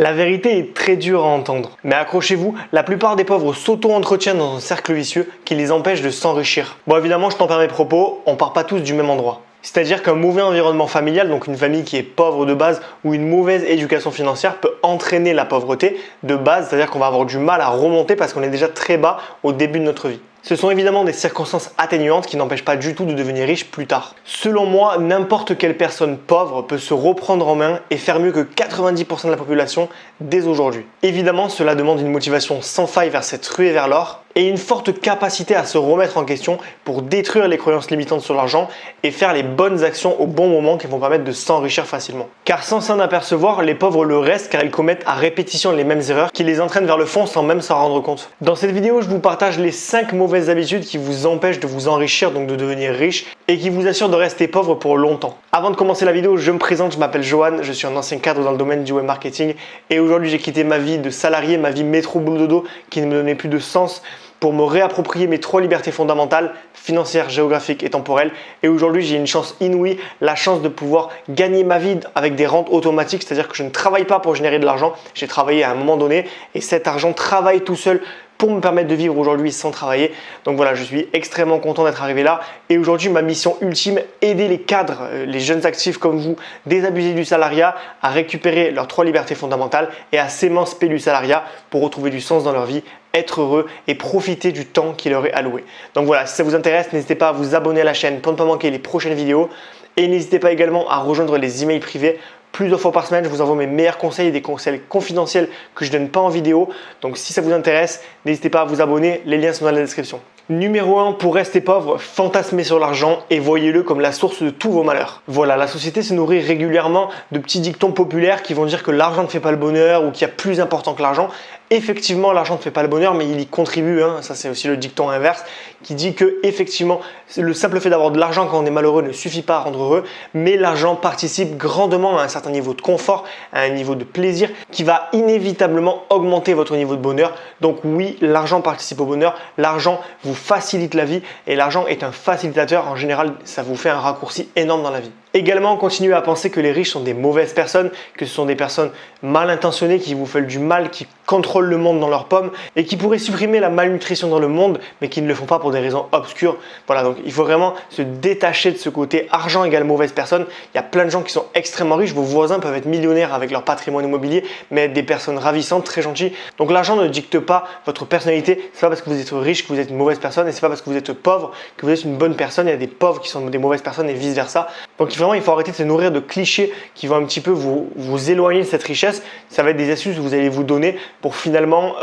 La vérité est très dure à entendre, mais accrochez-vous, la plupart des pauvres s'auto-entretiennent dans un cercle vicieux qui les empêche de s'enrichir. Bon évidemment je tempère mes propos, on part pas tous du même endroit. C'est-à-dire qu'un mauvais environnement familial, donc une famille qui est pauvre de base ou une mauvaise éducation financière peut entraîner la pauvreté de base, c'est-à-dire qu'on va avoir du mal à remonter parce qu'on est déjà très bas au début de notre vie. Ce sont évidemment des circonstances atténuantes qui n'empêchent pas du tout de devenir riche plus tard. Selon moi, n'importe quelle personne pauvre peut se reprendre en main et faire mieux que 90% de la population dès aujourd'hui. Évidemment, cela demande une motivation sans faille vers cette ruée vers l'or et une forte capacité à se remettre en question pour détruire les croyances limitantes sur l'argent et faire les bonnes actions au bon moment qui vont permettre de s'enrichir facilement. Car sans s'en apercevoir, les pauvres le restent car ils commettent à répétition les mêmes erreurs qui les entraînent vers le fond sans même s'en rendre compte. Dans cette vidéo, je vous partage les 5 mauvaises habitudes qui vous empêchent de vous enrichir, donc de devenir riche, et qui vous assurent de rester pauvre pour longtemps. Avant de commencer la vidéo, je me présente, je m'appelle Johan, je suis un ancien cadre dans le domaine du web marketing et aujourd'hui j'ai quitté ma vie de salarié, ma vie métro boulot dodo qui ne me donnait plus de sens pour me réapproprier mes 3 libertés fondamentales, financières, géographiques et temporelles. Et aujourd'hui, j'ai une chance inouïe, la chance de pouvoir gagner ma vie avec des rentes automatiques, c'est-à-dire que je ne travaille pas pour générer de l'argent, j'ai travaillé à un moment donné et cet argent travaille tout seul pour me permettre de vivre aujourd'hui sans travailler. Donc voilà, je suis extrêmement content d'être arrivé là. Et aujourd'hui, ma mission ultime, aider les cadres, les jeunes actifs comme vous, désabusés du salariat, à récupérer leurs 3 libertés fondamentales et à s'émanciper du salariat pour retrouver du sens dans leur vie, être heureux et profiter du temps qui leur est alloué. Donc voilà, si ça vous intéresse, n'hésitez pas à vous abonner à la chaîne pour ne pas manquer les prochaines vidéos. Et n'hésitez pas également à rejoindre les emails privés. Plusieurs fois par semaine, je vous envoie mes meilleurs conseils et des conseils confidentiels que je ne donne pas en vidéo. Donc si ça vous intéresse, n'hésitez pas à vous abonner, les liens sont dans la description. Numéro 1, pour rester pauvre, fantasmez sur l'argent et voyez-le comme la source de tous vos malheurs. Voilà, la société se nourrit régulièrement de petits dictons populaires qui vont dire que l'argent ne fait pas le bonheur ou qu'il y a plus important que l'argent. Effectivement, l'argent ne fait pas le bonheur, mais il y contribue. Ça, c'est aussi le dicton inverse qui dit que effectivement, le simple fait d'avoir de l'argent quand on est malheureux ne suffit pas à rendre heureux, mais l'argent participe grandement à un certain niveau de confort, à un niveau de plaisir qui va inévitablement augmenter votre niveau de bonheur. Donc oui, l'argent participe au bonheur, l'argent vous facilite la vie et l'argent est un facilitateur. En général, ça vous fait un raccourci énorme dans la vie. Également, continuez à penser que les riches sont des mauvaises personnes, que ce sont des personnes mal intentionnées qui vous veulent du mal, qui contrôlent le monde dans leurs pommes et qui pourraient supprimer la malnutrition dans le monde, mais qui ne le font pas pour des raisons obscures. Voilà, donc il faut vraiment se détacher de ce côté argent égale mauvaise personne. Il y a plein de gens qui sont extrêmement riches. Vos voisins peuvent être millionnaires avec leur patrimoine immobilier, mais être des personnes ravissantes, très gentilles. Donc l'argent ne dicte pas votre personnalité. C'est pas parce que vous êtes riche que vous êtes une mauvaise personne et c'est pas parce que vous êtes pauvre que vous êtes une bonne personne. Il y a des pauvres qui sont des mauvaises personnes et vice versa. Donc il faut arrêter de se nourrir de clichés qui vont un petit peu vous éloigner de cette richesse. Ça va être des astuces que vous allez vous donner pour finalement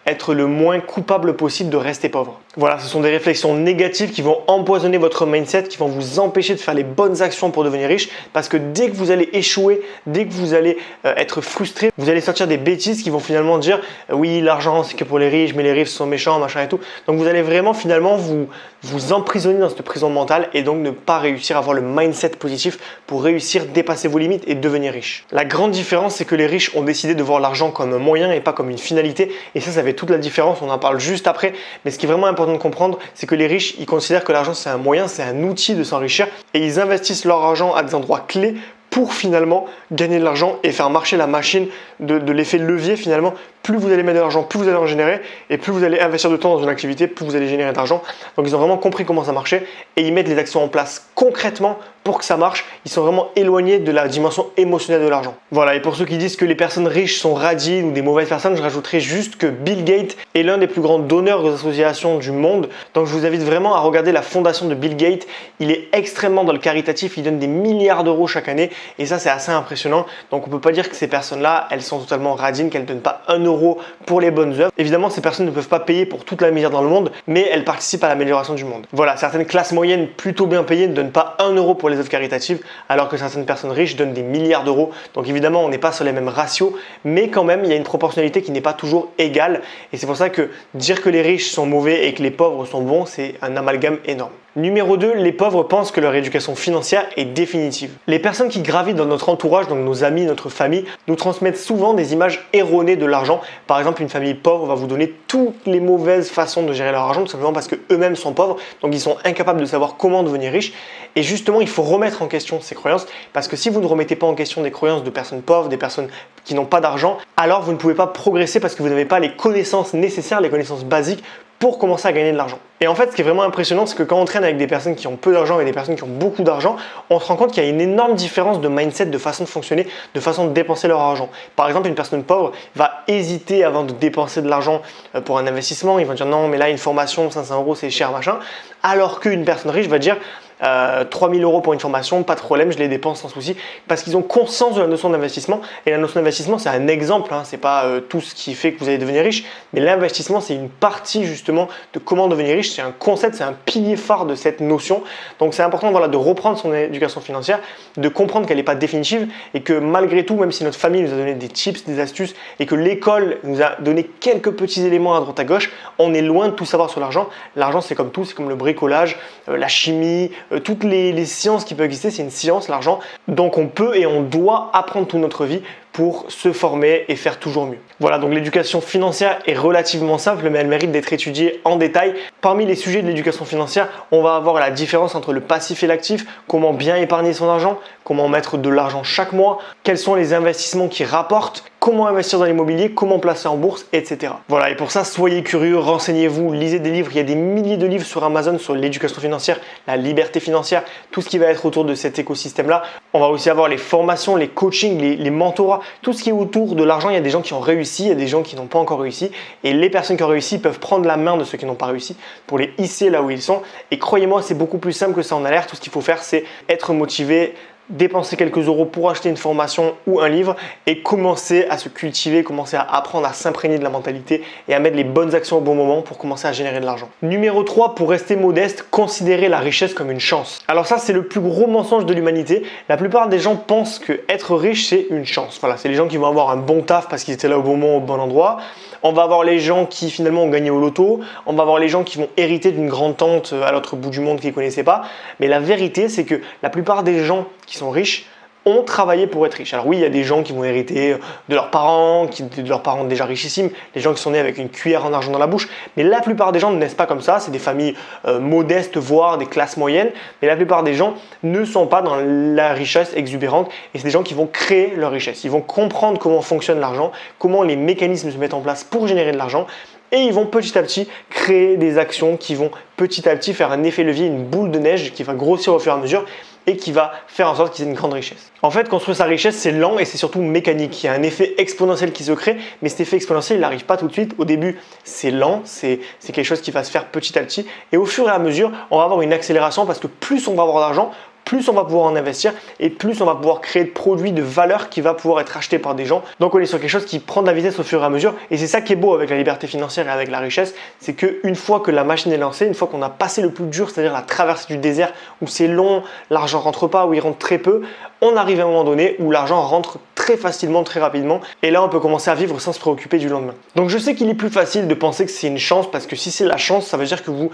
être le moins coupable possible de rester pauvre. Voilà, ce sont des réflexions négatives qui vont empoisonner votre mindset, qui vont vous empêcher de faire les bonnes actions pour devenir riche parce que dès que vous allez échouer, dès que vous allez être frustré, vous allez sortir des bêtises qui vont finalement dire oui, l'argent c'est que pour les riches, mais les riches sont méchants, machin et tout. Donc vous allez vraiment finalement vous emprisonner dans cette prison mentale et donc ne pas réussir à avoir le mindset positif pour réussir, dépasser vos limites et devenir riche. La grande différence, c'est que les riches ont décidé de voir l'argent comme un moyen et pas comme une finalité. Et ça fait toute la différence. On en parle juste après. Mais ce qui est vraiment important de comprendre, c'est que les riches, ils considèrent que l'argent, c'est un moyen, c'est un outil de s'enrichir. Et ils investissent leur argent à des endroits clés pour finalement gagner de l'argent et faire marcher la machine de l'effet levier finalement. Plus vous allez mettre de l'argent, plus vous allez en générer et plus vous allez investir de temps dans une activité, plus vous allez générer d'argent. Donc ils ont vraiment compris comment ça marchait et ils mettent les actions en place concrètement pour que ça marche. Ils sont vraiment éloignés de la dimension émotionnelle de l'argent. Voilà, et pour ceux qui disent que les personnes riches sont radines ou des mauvaises personnes, je rajouterai juste que Bill Gates est l'un des plus grands donneurs aux associations du monde. Donc je vous invite vraiment à regarder la fondation de Bill Gates. Il est extrêmement dans le caritatif, il donne des milliards d'euros chaque année et ça c'est assez impressionnant. Donc on ne peut pas dire que ces personnes-là, elles sont totalement radines, qu'elles ne donnent pas 1 euro pour les bonnes œuvres. Évidemment, ces personnes ne peuvent pas payer pour toute la misère dans le monde, mais elles participent à l'amélioration du monde. Voilà, certaines classes moyennes plutôt bien payées ne donnent pas 1 euro pour les œuvres caritatives, alors que certaines personnes riches donnent des milliards d'euros. Donc évidemment, on n'est pas sur les mêmes ratios, mais quand même, il y a une proportionnalité qui n'est pas toujours égale. Et c'est pour ça que dire que les riches sont mauvais et que les pauvres sont bons, c'est un amalgame énorme. Numéro 2, les pauvres pensent que leur éducation financière est définitive. Les personnes qui gravitent dans notre entourage, donc nos amis, notre famille, nous transmettent souvent des images erronées de l'argent. Par exemple, une famille pauvre va vous donner toutes les mauvaises façons de gérer leur argent, tout simplement parce qu'eux-mêmes sont pauvres, donc ils sont incapables de savoir comment devenir riches. Et justement, il faut remettre en question ces croyances, parce que si vous ne remettez pas en question des croyances de personnes pauvres, des personnes qui n'ont pas d'argent, alors vous ne pouvez pas progresser parce que vous n'avez pas les connaissances nécessaires, les connaissances basiques pour commencer à gagner de l'argent. Et en fait, ce qui est vraiment impressionnant, c'est que quand on traîne avec des personnes qui ont peu d'argent et des personnes qui ont beaucoup d'argent, on se rend compte qu'il y a une énorme différence de mindset, de façon de fonctionner, de façon de dépenser leur argent. Par exemple, une personne pauvre va hésiter avant de dépenser de l'argent pour un investissement. Il va dire non, mais là, une formation, 500 € c'est cher, machin. Alors qu'une personne riche va dire 3000 € pour une formation, pas de problème, je les dépense sans souci, parce qu'ils ont conscience de la notion d'investissement. Et la notion d'investissement, c'est un exemple, hein, c'est pas tout ce qui fait que vous allez devenir riche, mais l'investissement, c'est une partie justement de comment devenir riche, c'est un concept, c'est un pilier phare de cette notion. Donc c'est important de reprendre son éducation financière, de comprendre qu'elle n'est pas définitive et que malgré tout, même si notre famille nous a donné des tips, des astuces et que l'école nous a donné quelques petits éléments à droite à gauche, on est loin de tout savoir sur l'argent. L'argent, c'est comme tout, c'est comme le bricolage, la chimie, toutes les sciences qui peuvent exister, c'est une science, l'argent. Donc on peut et on doit apprendre toute notre vie pour se former et faire toujours mieux. Voilà, donc l'éducation financière est relativement simple, mais elle mérite d'être étudiée en détail. Parmi les sujets de l'éducation financière, on va avoir la différence entre le passif et l'actif, comment bien épargner son argent, comment mettre de l'argent chaque mois, quels sont les investissements qui rapportent, comment investir dans l'immobilier, comment placer en bourse, etc. Voilà, et pour ça, soyez curieux, renseignez-vous, lisez des livres. Il y a des milliers de livres sur Amazon sur l'éducation financière, la liberté financière, tout ce qui va être autour de cet écosystème-là. On va aussi avoir les formations, les coachings, les mentorats, tout ce qui est autour de l'argent. Il y a des gens qui ont réussi, il y a des gens qui n'ont pas encore réussi. Et les personnes qui ont réussi peuvent prendre la main de ceux qui n'ont pas réussi pour les hisser là où ils sont. Et croyez-moi, c'est beaucoup plus simple que ça en a l'air. Tout ce qu'il faut faire, c'est être motivé, dépenser quelques euros pour acheter une formation ou un livre et commencer à se cultiver, commencer à apprendre à s'imprégner de la mentalité et à mettre les bonnes actions au bon moment pour commencer à générer de l'argent. Numéro 3, pour rester modeste, considérer la richesse comme une chance. Alors ça, c'est le plus gros mensonge de l'humanité. La plupart des gens pensent que être riche, c'est une chance. Voilà, c'est les gens qui vont avoir un bon taf parce qu'ils étaient là au bon moment, au bon endroit. On va avoir les gens qui finalement ont gagné au loto. On va avoir les gens qui vont hériter d'une grande tante à l'autre bout du monde qu'ils ne connaissaient pas. Mais la vérité, c'est que la plupart des gens qui sont riches ont travaillé pour être riches. Alors oui, il y a des gens qui vont hériter de leurs parents, de leurs parents déjà richissimes, des gens qui sont nés avec une cuillère en argent dans la bouche, mais la plupart des gens ne naissent pas comme ça, c'est des familles modestes, voire des classes moyennes, mais la plupart des gens ne sont pas dans la richesse exubérante et c'est des gens qui vont créer leur richesse. Ils vont comprendre comment fonctionne l'argent, comment les mécanismes se mettent en place pour générer de l'argent. Et ils vont petit à petit créer des actions qui vont petit à petit faire un effet levier, une boule de neige qui va grossir au fur et à mesure et qui va faire en sorte qu'ils aient une grande richesse. En fait, construire sa richesse, c'est lent et c'est surtout mécanique. Il y a un effet exponentiel qui se crée, mais cet effet exponentiel, il n'arrive pas tout de suite. Au début, c'est lent, c'est quelque chose qui va se faire petit à petit. Et au fur et à mesure, on va avoir une accélération parce que plus on va avoir d'argent, plus on va pouvoir en investir et plus on va pouvoir créer de produits de valeur qui va pouvoir être achetés par des gens. Donc on est sur quelque chose qui prend de la vitesse au fur et à mesure et c'est ça qui est beau avec la liberté financière et avec la richesse, c'est qu'une fois que la machine est lancée, une fois qu'on a passé le plus dur, c'est-à-dire la traversée du désert où c'est long, l'argent rentre pas, où il rentre très peu, on arrive à un moment donné où l'argent rentre très facilement, très rapidement et là on peut commencer à vivre sans se préoccuper du lendemain. Donc je sais qu'il est plus facile de penser que c'est une chance parce que si c'est la chance, ça veut dire que vous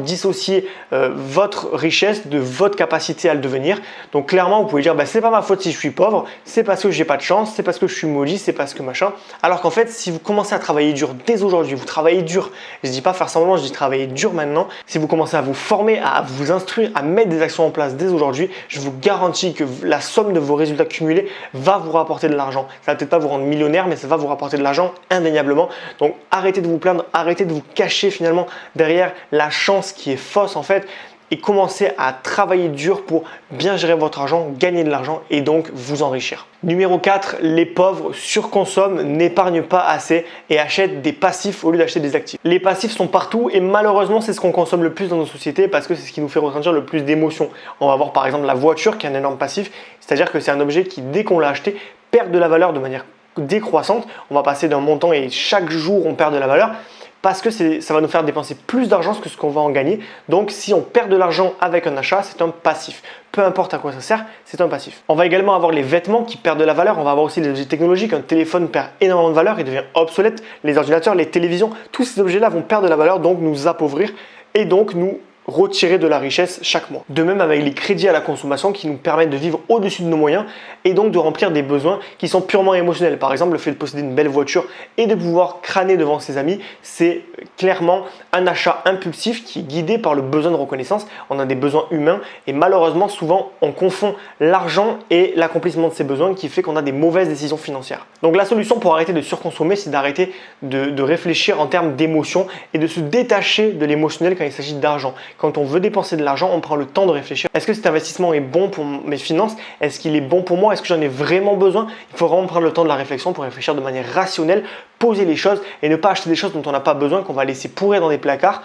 dissociez votre richesse de votre capacité à le devenir. Donc clairement, vous pouvez dire c'est pas ma faute si je suis pauvre, c'est parce que j'ai pas de chance, c'est parce que je suis maudit, c'est parce que machin. Alors qu'en fait, si vous commencez à travailler dur dès aujourd'hui, vous travaillez dur, je dis pas faire semblant, je dis travailler dur maintenant, si vous commencez à vous former, à vous instruire, à mettre des actions en place dès aujourd'hui, je vous garantis que la somme de vos résultats cumulés va vous rapporter de l'argent. Ça va peut-être pas vous rendre millionnaire, mais ça va vous rapporter de l'argent indéniablement. Donc arrêtez de vous plaindre, arrêtez de vous cacher finalement derrière la chance qui est fausse en fait. Et commencez à travailler dur pour bien gérer votre argent, gagner de l'argent et donc vous enrichir. Numéro 4, les pauvres surconsomment, n'épargnent pas assez et achètent des passifs au lieu d'acheter des actifs. Les passifs sont partout et malheureusement c'est ce qu'on consomme le plus dans nos sociétés parce que c'est ce qui nous fait ressentir le plus d'émotions. On va voir par exemple la voiture qui est un énorme passif, c'est-à-dire que c'est un objet qui dès qu'on l'a acheté perd de la valeur de manière décroissante. On va passer d'un montant et chaque jour on perd de la valeur. Parce que ça va nous faire dépenser plus d'argent que ce qu'on va en gagner. Donc si on perd de l'argent avec un achat, c'est un passif. Peu importe à quoi ça sert, c'est un passif. On va également avoir les vêtements qui perdent de la valeur. On va avoir aussi les objets technologiques. Un téléphone perd énormément de valeur, il devient obsolète. Les ordinateurs, les télévisions, tous ces objets-là vont perdre de la valeur, donc nous appauvrir et donc nous retirer de la richesse chaque mois. De même avec les crédits à la consommation qui nous permettent de vivre au-dessus de nos moyens et donc de remplir des besoins qui sont purement émotionnels. Par exemple, le fait de posséder une belle voiture et de pouvoir crâner devant ses amis, c'est clairement un achat impulsif qui est guidé par le besoin de reconnaissance. On a des besoins humains et malheureusement souvent on confond l'argent et l'accomplissement de ces besoins qui fait qu'on a des mauvaises décisions financières. Donc la solution pour arrêter de surconsommer, c'est d'arrêter de réfléchir en termes d'émotion et de se détacher de l'émotionnel quand il s'agit d'argent. Quand on veut dépenser de l'argent, on prend le temps de réfléchir. Est-ce que cet investissement est bon pour mes finances? Est-ce qu'il est bon pour moi? Est-ce que j'en ai vraiment besoin? Il faut vraiment prendre le temps de la réflexion pour réfléchir de manière rationnelle, poser les choses et ne pas acheter des choses dont on n'a pas besoin, qu'on va laisser pourrir dans des placards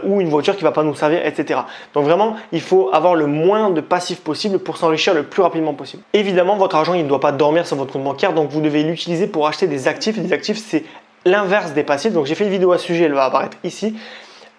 ou une voiture qui ne va pas nous servir, etc. Donc vraiment, il faut avoir le moins de passifs possible pour s'enrichir le plus rapidement possible. Évidemment, votre argent, il ne doit pas dormir sur votre compte bancaire, donc vous devez l'utiliser pour acheter des actifs. Des actifs, c'est l'inverse des passifs. Donc j'ai fait une vidéo à ce sujet, elle va apparaître ici.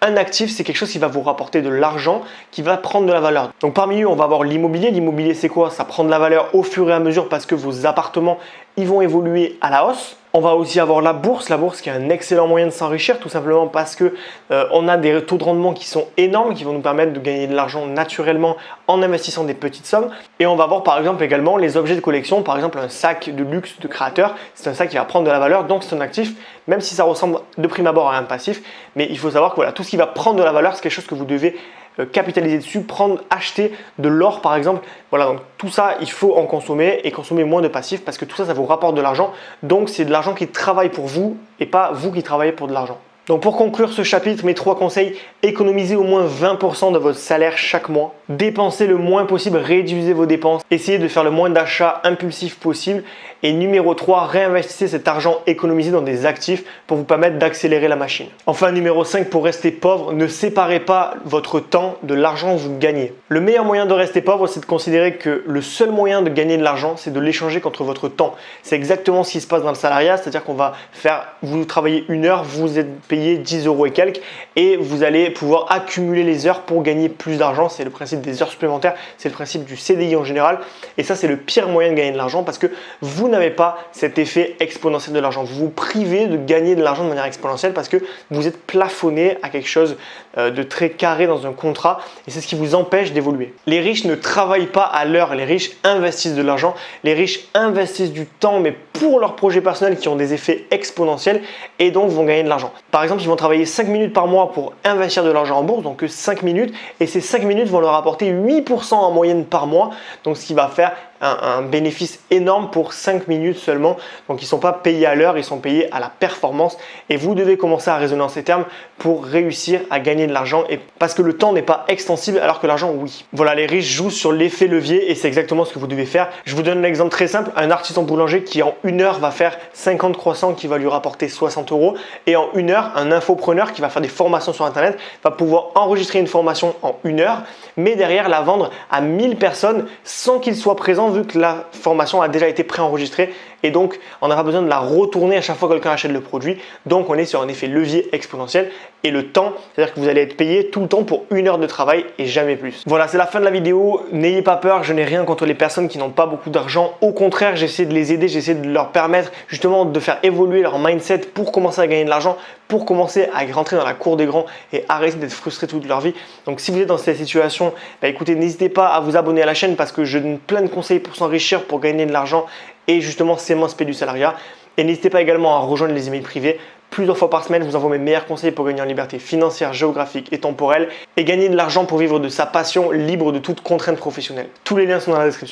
Un actif, c'est quelque chose qui va vous rapporter de l'argent, qui va prendre de la valeur. Donc parmi eux, on va avoir l'immobilier. L'immobilier, c'est quoi? Ça prend de la valeur au fur et à mesure parce que vos appartements, ils vont évoluer à la hausse. On va aussi avoir la bourse qui est un excellent moyen de s'enrichir tout simplement parce que on a des taux de rendement qui sont énormes, qui vont nous permettre de gagner de l'argent naturellement en investissant des petites sommes. Et on va voir par exemple également les objets de collection, par exemple un sac de luxe de créateur, c'est un sac qui va prendre de la valeur, donc c'est un actif, même si ça ressemble de prime abord à un passif. Mais il faut savoir que voilà, tout ce qui va prendre de la valeur, c'est quelque chose que vous devez capitaliser dessus, acheter de l'or par exemple. Voilà, donc tout ça, il faut en consommer et consommer moins de passifs parce que tout ça, ça vous rapporte de l'argent. Donc c'est de l'argent qui travaille pour vous et pas vous qui travaillez pour de l'argent. Donc pour conclure ce chapitre, mes 3 conseils: économisez au moins 20% de votre salaire chaque mois, dépensez le moins possible, réduisez vos dépenses, essayez de faire le moins d'achats impulsifs possible et numéro 3, réinvestissez cet argent économisé dans des actifs pour vous permettre d'accélérer la machine. Enfin numéro 5, pour rester pauvre, ne séparez pas votre temps de l'argent que vous gagnez. Le meilleur moyen de rester pauvre, c'est de considérer que le seul moyen de gagner de l'argent, c'est de l'échanger contre votre temps. C'est exactement ce qui se passe dans le salariat, c'est-à-dire qu'on va vous travaillez 1 heure, vous êtes payé 10 € et quelques et vous allez pouvoir accumuler les heures pour gagner plus d'argent. C'est le principe des heures supplémentaires, c'est le principe du CDI en général et ça c'est le pire moyen de gagner de l'argent parce que vous n'avez pas cet effet exponentiel de l'argent. Vous vous privez de gagner de l'argent de manière exponentielle parce que vous êtes plafonné à quelque chose de très carré dans un contrat et c'est ce qui vous empêche d'évoluer. Les riches ne travaillent pas à l'heure, les riches investissent de l'argent, les riches investissent du temps mais pour leurs projets personnels qui ont des effets exponentiels et donc vont gagner de l'argent. Par exemple, ils vont travailler 5 minutes par mois pour investir de l'argent en bourse, donc que 5 minutes et ces 5 minutes vont leur apporter 8% en moyenne par mois, donc ce qui va faire un bénéfice énorme pour 5 minutes seulement. Donc ils ne sont pas payés à l'heure, ils sont payés à la performance et vous devez commencer à raisonner en ces termes pour réussir à gagner de l'argent et parce que le temps n'est pas extensible alors que l'argent oui. Voilà, les riches jouent sur l'effet levier et c'est exactement ce que vous devez faire. Je vous donne un exemple très simple, un artisan boulanger qui en 1 heure va faire 50 croissants qui va lui rapporter 60 € et en 1 heure, un infopreneur qui va faire des formations sur internet va pouvoir enregistrer une formation en 1 heure mais derrière la vendre à 1000 personnes sans qu'il soit présent vu que la formation a déjà été préenregistrée et donc on n'a pas besoin de la retourner à chaque fois que quelqu'un achète le produit. Donc on est sur un effet levier exponentiel et le temps, c'est-à-dire que vous allez être payé tout le temps pour 1 heure de travail et jamais plus. Voilà, c'est la fin de la vidéo. N'ayez pas peur, je n'ai rien contre les personnes qui n'ont pas beaucoup d'argent. Au contraire, j'essaie de les aider, j'essaie de leur permettre justement de faire évoluer leur mindset pour commencer à gagner de l'argent, pour commencer à rentrer dans la cour des grands et arrêter d'être frustré toute leur vie. Donc si vous êtes dans cette situation, écoutez, n'hésitez pas à vous abonner à la chaîne parce que je donne plein de conseils pour s'enrichir, pour gagner de l'argent et justement s'émanciper du salariat. Et n'hésitez pas également à rejoindre les emails privés. Plusieurs fois par semaine, je vous envoie mes meilleurs conseils pour gagner en liberté financière, géographique et temporelle et gagner de l'argent pour vivre de sa passion libre de toute contrainte professionnelle. Tous les liens sont dans la description.